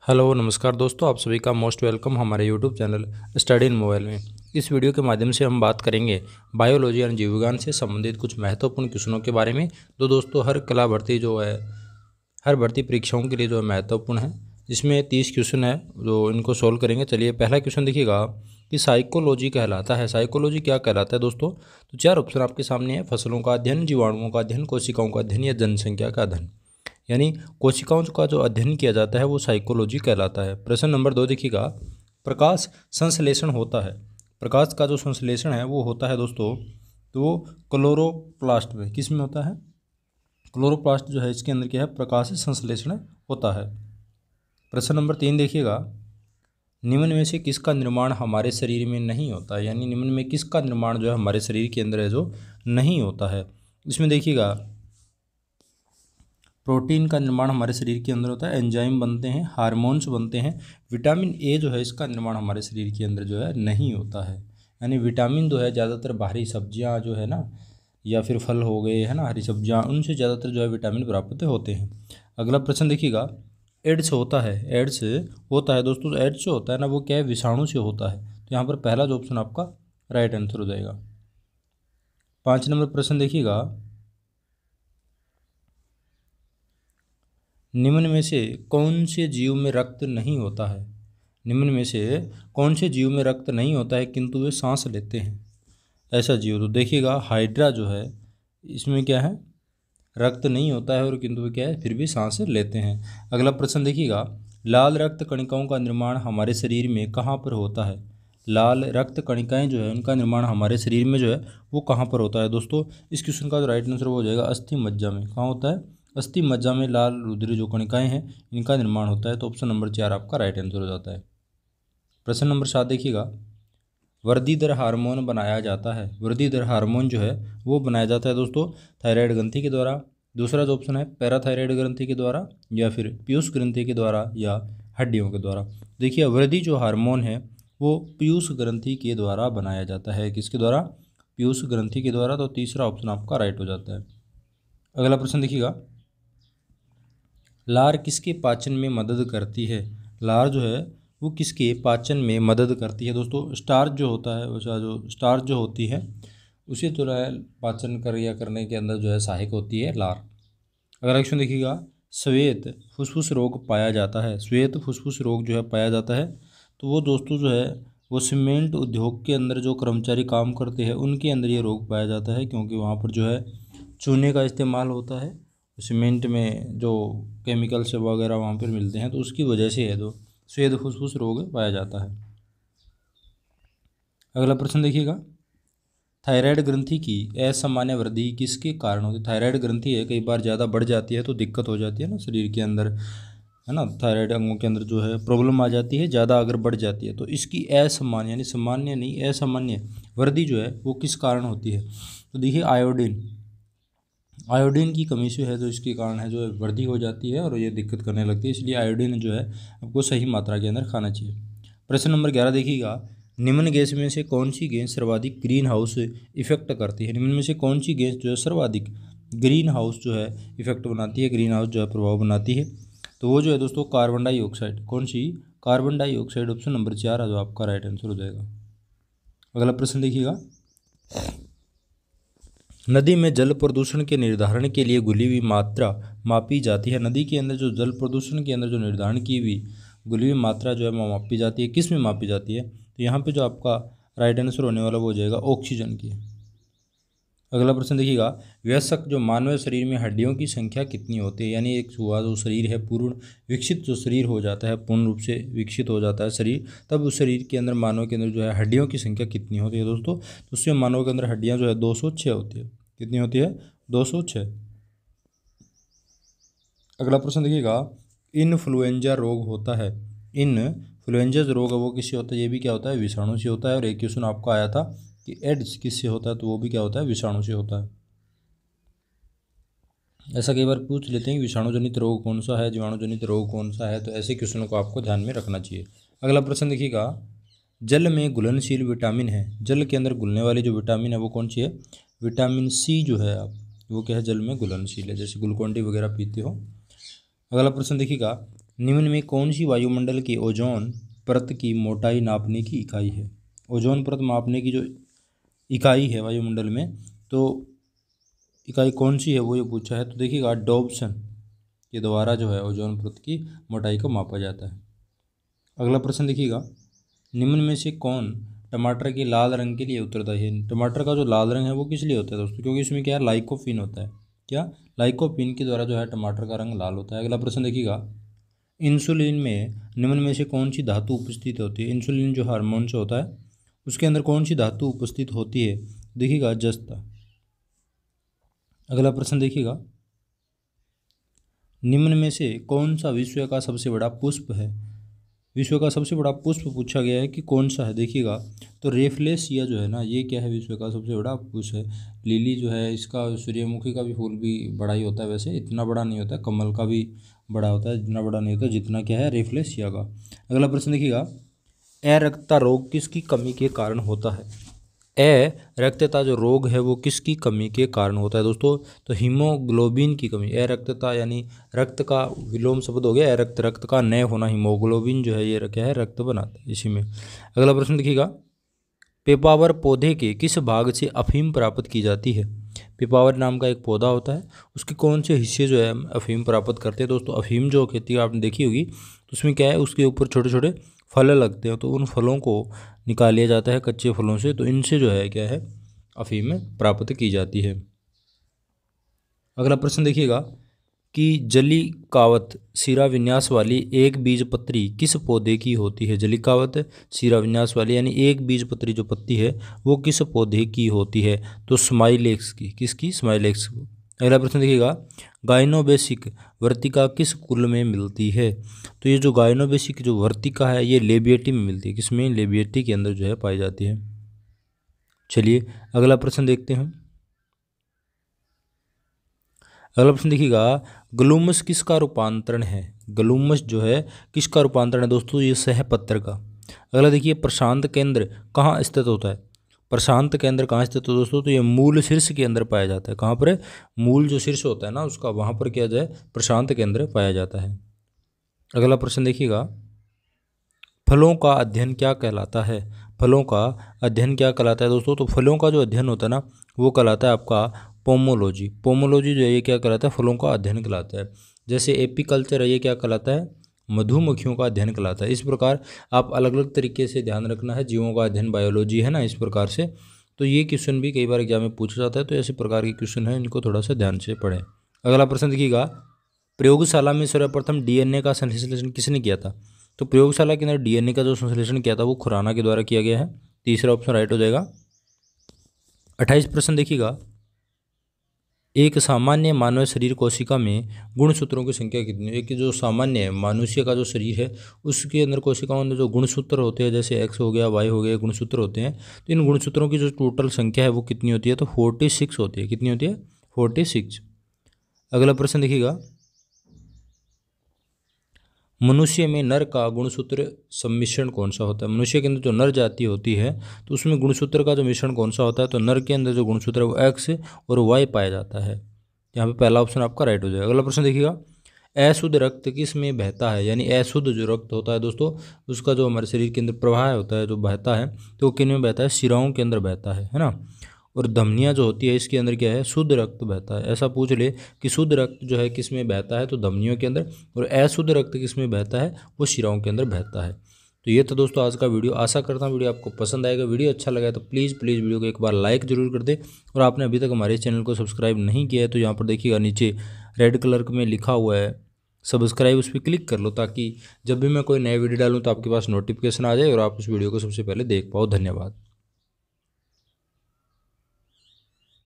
Hello नमस्कार दोस्तों, आप सभी का मोस्ट वेलकम हमारे YouTube channel study in mobile में। इस वीडियो के माध्यम से हम बात करेंगे बायोलॉजी यानी जीव विज्ञान से संबंधित कुछ महत्वपूर्ण क्वेश्चनों के बारे में। तो दोस्तों हर कला भर्ती जो है, हर भर्ती परीक्षाओं के लिए जो है महत्वपूर्ण है। जिसमें 30 क्वेश्चन है जो इनको सोल्व करेंगे। चलिए पहला क्वेश्चन देखिएगा कि साइकोलॉजी कहलाता है। साइकोलॉजी क्या कहलाता है दोस्तों? तो 4 ऑप्शन आपके सामने है। फसलों का अध्ययन, जीवाणुओं का अध्ययन, कोशिकाओं का अध्ययन या जनसंख्या का अध्ययन। यानी कोशिकाओं का जो अध्ययन किया जाता है वो साइकोलॉजी कहलाता है। प्रश्न नंबर 2 देखिएगा, प्रकाश संश्लेषण होता है। प्रकाश का जो संश्लेषण है वो होता है दोस्तों, तो क्लोरोप्लास्ट में। किस में होता है? क्लोरोप्लास्ट जो है इसके अंदर क्या है, प्रकाश संश्लेषण होता है। प्रश्न नंबर 3 देखिएगा, निम्न में से किसका निर्माण हमारे शरीर में नहीं होता है। यानी निम्न में किसका निर्माण जो है हमारे शरीर के अंदर है जो नहीं होता है। इसमें देखिएगा, प्रोटीन का निर्माण हमारे शरीर के अंदर होता है, एंजाइम बनते हैं, हार्मोन्स बनते हैं। विटामिन ए जो है इसका निर्माण हमारे शरीर के अंदर जो है नहीं होता है। यानी विटामिन जो है ज़्यादातर बाहरी सब्जियां जो है ना, या फिर फल हो गए है ना, हरी सब्जियां, उनसे ज़्यादातर जो है विटामिन प्राप्त होते हैं। अगला प्रश्न देखिएगा, एड्स होता है। एड्स होता है दोस्तों, तो एड्स जो होता है ना वो क्या है, विषाणु से होता है। तो यहाँ पर पहला जो ऑप्शन आपका राइट आंसर हो जाएगा। 5 नंबर प्रश्न देखिएगा, निम्न में से कौन से जीव में रक्त नहीं होता है। निम्न में से कौन से जीव में रक्त नहीं होता है किंतु वे सांस लेते हैं? ऐसा जीव तो देखिएगा, हाइड्रा जो है इसमें क्या है, रक्त नहीं होता है और किंतु वे क्या है, फिर भी सांस लेते हैं। अगला प्रश्न देखिएगा, लाल रक्त कणिकाओं का निर्माण हमारे शरीर में कहाँ पर होता है। लाल रक्त कणिकाएं जो है उनका निर्माण हमारे शरीर में जो है वो कहाँ पर होता है दोस्तों? इस क्वेश्चन का जो राइट आंसर वो हो जाएगा अस्थि मज्जा में। कहाँ होता है? अस्थि मज्जा में लाल रुधिर जो कणिकाएं हैं इनका निर्माण होता है। तो ऑप्शन नंबर 4 आपका राइट आंसर हो जाता है। प्रश्न नंबर 7 देखिएगा, वृद्धि दर हार्मोन बनाया जाता है। वृद्धि दर हार्मोन जो है वो बनाया जाता है दोस्तों थायराइड ग्रंथि के द्वारा। दूसरा जो ऑप्शन है पैराथायराइड ग्रंथि के द्वारा, या फिर पीयूष ग्रंथि के द्वारा, या हड्डियों के द्वारा। देखिए वृद्धि जो हार्मोन है वो पीयूष ग्रंथि के द्वारा बनाया जाता है। किसके द्वारा? पीयूष ग्रंथि के द्वारा। तो तीसरा ऑप्शन आपका राइट हो जाता है। अगला प्रश्न देखिएगा, लार किसके पाचन में मदद करती है। लार जो है वो किसके पाचन में मदद करती है दोस्तों? स्टार्च जो होता है, उसका जो स्टार्च जो होती है उसी जो है पाचन क्रिया करने के अंदर जो है सहायक होती है लार। अगला क्वेश्चन देखिएगा, श्वेत फुसफुस रोग पाया जाता है। श्वेत फुसफुस रोग जो है पाया जाता है, तो वो दोस्तों जो है वो सीमेंट उद्योग के अंदर जो कर्मचारी काम करते हैं उनके अंदर ये रोग पाया जाता है, क्योंकि वहाँ पर जो है चूने का इस्तेमाल होता है। सीमेंट में जो केमिकल्स वगैरह वहाँ पर मिलते हैं, तो उसकी वजह से है जो श्वेत फुसफुस रोग पाया जाता है। अगला प्रश्न देखिएगा, थायराइड ग्रंथि की असामान्य वृद्धि किसके कारण होती है। थायराइड ग्रंथि है कई बार ज़्यादा बढ़ जाती है तो दिक्कत हो जाती है ना शरीर के अंदर, है ना, थायराइड अंगों के अंदर जो है प्रॉब्लम आ जाती है, ज़्यादा अगर बढ़ जाती है। तो इसकी असामान्य यानी सामान्य नहीं, असामान्य वृद्धि जो है वो किस कारण होती है? तो देखिए आयोडीन, आयोडीन की कमी से है जो इसके कारण है जो है वृद्धि हो जाती है और ये दिक्कत करने लगती है। इसलिए आयोडीन जो है आपको सही मात्रा के अंदर खाना चाहिए। प्रश्न नंबर 11 देखिएगा, निम्न गैस में से कौन सी गैस सर्वाधिक ग्रीन हाउस इफेक्ट करती है। निम्न में से कौन सी गैस जो है सर्वाधिक ग्रीन हाउस जो है इफेक्ट बनाती है, ग्रीन हाउस जो है प्रभाव बनाती है? तो वो जो है दोस्तों कार्बन डाइऑक्साइड। कौन सी? Carbon dioxide. ऑप्शन नंबर 4 है जो आपका राइट आंसर हो जाएगा। अगला प्रश्न देखिएगा, नदी में जल प्रदूषण के निर्धारण के लिए घुली हुई मात्रा मापी जाती है। नदी के अंदर जो जल प्रदूषण के अंदर जो निर्धारण की हुई घुली हुई मात्रा जो है वो मापी जाती है। किस में मापी जाती है? तो यहाँ पे जो आपका राइट आंसर होने वाला वो हो जाएगा ऑक्सीजन की। अगला प्रश्न देखिएगा, वयस्क जो मानव शरीर में हड्डियों की संख्या कितनी होती है। यानी एक हुआ जो शरीर है पूर्ण विकसित जो शरीर हो जाता है, पूर्ण रूप से विकसित हो जाता है शरीर, तब उस शरीर के अंदर मानव के अंदर जो है हड्डियों की संख्या कितनी होती है दोस्तों? तो उसमें मानव के अंदर हड्डियाँ जो है 206 होती है। कितनी होती है? 206। अगला प्रश्न देखिएगा, इन्फ्लुएंजा रोग होता है। इन्फ्लुएंजा जो रोग है वो किससे होता है? ये भी क्या होता है? विषाणु से होता है। और एक क्वेश्चन आपका आया था कि एड्स किससे होता है, तो वो भी क्या होता है? विषाणु से होता है। ऐसा कई बार पूछ लेते हैं कि विषाणु जनित रोग कौन सा है, जीवाणु जनित रोग कौन सा है, तो ऐसे क्वेश्चनों को आपको ध्यान में रखना चाहिए। अगला प्रश्न देखिएगा, जल में घुलनशील विटामिन है। जल के अंदर घुलने वाली जो विटामिन है वो कौन सी है? विटामिन सी जो है वो क्या है? जल में घुलनशील है, जैसे ग्लूकोन डी वगैरह पीते हो। अगला प्रश्न देखिएगा, निम्न में कौन सी वायुमंडल के ओजोन परत की मोटाई नापने की इकाई है? ओजोन परत मापने की जो इकाई है वायुमंडल में, तो इकाई कौन सी है वो ये पूछा है। तो देखिएगा डॉब्सन के द्वारा जो है ओजोन परत की मोटाई को मापा जाता है। अगला प्रश्न देखिएगा, निम्न में से कौन टमाटर के लाल रंग के लिए उत्तरदायी है? टमाटर का जो लाल रंग है वो किस लिए होता है दोस्तों? क्योंकि इसमें क्या है, लाइकोपीन होता है। क्या? लाइकोपीन के द्वारा जो है टमाटर का रंग लाल होता है। अगला प्रश्न देखिएगा, इंसुलिन में निम्न में से कौन सी धातु उपस्थित होती है? इंसुलिन जो हार्मोन से होता है उसके अंदर कौन सी धातु उपस्थित होती है? देखिएगा जस्ता। अगला प्रश्न देखिएगा, निम्न में से कौन सा विश्व का सबसे बड़ा पुष्प है? विश्व का सबसे बड़ा पुष्प पूछा गया है कि कौन सा है। देखिएगा तो रेफलेसिया जो है ना, ये क्या है, विश्व का सबसे बड़ा पुष्प है। लिली जो है, इसका सूर्यमुखी का भी फूल भी बड़ा ही होता है, वैसे इतना बड़ा नहीं होता, कमल का भी बड़ा होता है, इतना बड़ा नहीं होता जितना क्या है रेफलेसिया का। अगला प्रश्न देखिएगा, अरक्तता रोग किसकी कमी के कारण होता है? अरक्तता जो रोग है वो किसकी कमी के कारण होता है दोस्तों? तो हीमोग्लोबिन की कमी। अरक्तता यानी रक्त का विलोम शब्द हो गया अरक्त, रक्त का न होना। हीमोग्लोबिन जो है ये क्या है, रक्त बनाता है इसी में। अगला प्रश्न देखिएगा, पेपावर पौधे के किस भाग से अफीम प्राप्त की जाती है? पेपावर नाम का एक पौधा होता है, उसके कौन से हिस्से जो है अफीम प्राप्त करते हैं दोस्तों? अफीम जो खेती आपने देखी होगी तो उसमें क्या है, उसके ऊपर छोटे छोटे फल लगते हैं, तो उन फलों को निकाल लिया जाता है कच्चे फलों से, तो इनसे जो है क्या है अफीम प्राप्त की जाती है। अगला प्रश्न देखिएगा कि जलीकावत सिरा विन्यास वाली एक बीजपत्री किस पौधे की होती है? जलीकावत सिरा विन्यास वाली यानी एक बीजपत्री जो पत्ती है वो किस पौधे की होती है? तो स्माइलेक्स की। किसकी? स्माइलेक्स। अगला प्रश्न देखिएगा, गाइनोबेसिक वर्तिका किस कुल में मिलती है? तो ये जो गाइनोबेसिक जो वर्तिका है ये लेबिएटी में मिलती है। किसमें? लेबिएटी के अंदर जो है पाई जाती है। चलिए अगला प्रश्न देखते हैं। अगला प्रश्न देखिएगा, ग्लूमस किसका रूपांतरण है? ग्लूमस जो है किसका रूपांतरण है दोस्तों? ये सहपत्र का। अगला देखिए, प्रशांत केंद्र कहाँ स्थित होता है? प्रशांत केंद्र कहाँ स्थित है दोस्तों? तो ये मूल शीर्ष के अंदर पाया जाता है। कहाँ पर? मूल जो शीर्ष होता है ना उसका, वहाँ पर क्या जाए प्रशांत केंद्र पाया जाता है। अगला प्रश्न देखिएगा, फलों का अध्ययन क्या कहलाता है? फलों का अध्ययन क्या कहलाता है दोस्तों? तो फलों का जो अध्ययन होता है ना वो कहलाता है आपका पोमोलॉजी। पोमोलॉजी जो है ये क्या कहलाता है? फलों का अध्ययन कहलाता है। जैसे एपीकल्चर है ये क्या कहलाता है? मधुमक्खियों का अध्ययन कहलाता है। इस प्रकार आप अलग अलग तरीके से ध्यान रखना है, जीवों का अध्ययन बायोलॉजी है ना, इस प्रकार से। तो ये क्वेश्चन भी कई बार एग्जाम में पूछा जाता है, तो ऐसे प्रकार के क्वेश्चन है, इनको थोड़ा सा ध्यान से पढ़ें। अगला प्रश्न देखिएगा, प्रयोगशाला में सर्वप्रथम डीएनए का संश्लेषण किसने किया था? तो प्रयोगशाला के अंदर डीएनए का जो संश्लेषण किया था वो खुराना के द्वारा किया गया है। तीसरा ऑप्शन राइट हो जाएगा। 28 प्रश्न देखिएगा, एक सामान्य मानव शरीर कोशिका में गुणसूत्रों की संख्या कितनी है? एक जो सामान्य मनुष्य का जो शरीर है उसके अंदर कोशिकाओं में जो गुणसूत्र होते हैं, जैसे एक्स हो गया, वाई हो गया, गुणसूत्र होते हैं, तो इन गुणसूत्रों की जो टोटल संख्या है वो कितनी होती है? तो 46 होती है। कितनी होती है? 46। अगला प्रश्न देखिएगा, मनुष्य में नर का गुणसूत्र सम्मिश्रण कौन सा होता है? मनुष्य के अंदर जो नर जाति होती है तो उसमें गुणसूत्र का जो मिश्रण कौन सा होता है? तो नर के अंदर जो गुणसूत्र है वो एक्स और वाई पाया जाता है। यहाँ पे पहला ऑप्शन आपका राइट हो जाएगा। अगला प्रश्न देखिएगा, अशुद्ध रक्त किस में बहता है? यानी अशुद्ध जो रक्त होता है दोस्तों उसका जो हमारे शरीर के अंदर प्रवाह होता है, जो बहता है, तो वो किन में बहता है? शिराओं के अंदर बहता है ना। और धमनियाँ जो होती है इसके अंदर क्या है? शुद्ध रक्त बहता है। ऐसा पूछ ले कि शुद्ध रक्त जो है किस में बहता है? तो धमनियों के अंदर। और अशुद्ध रक्त किस में बहता है? वो शिराओं के अंदर बहता है। तो ये तो दोस्तों आज का वीडियो, आशा करता हूँ वीडियो आपको पसंद आएगा। वीडियो अच्छा लगा तो प्लीज़ वीडियो को एक बार लाइक जरूर कर दे। और आपने अभी तक हमारे चैनल को सब्सक्राइब नहीं किया है तो यहाँ पर देखिएगा नीचे रेड कलर में लिखा हुआ है सब्सक्राइब, उस पर क्लिक कर लो ताकि जब भी मैं कोई नया वीडियो डालूँ तो आपके पास नोटिफिकेशन आ जाए और आप उस वीडियो को सबसे पहले देख पाओ। धन्यवाद।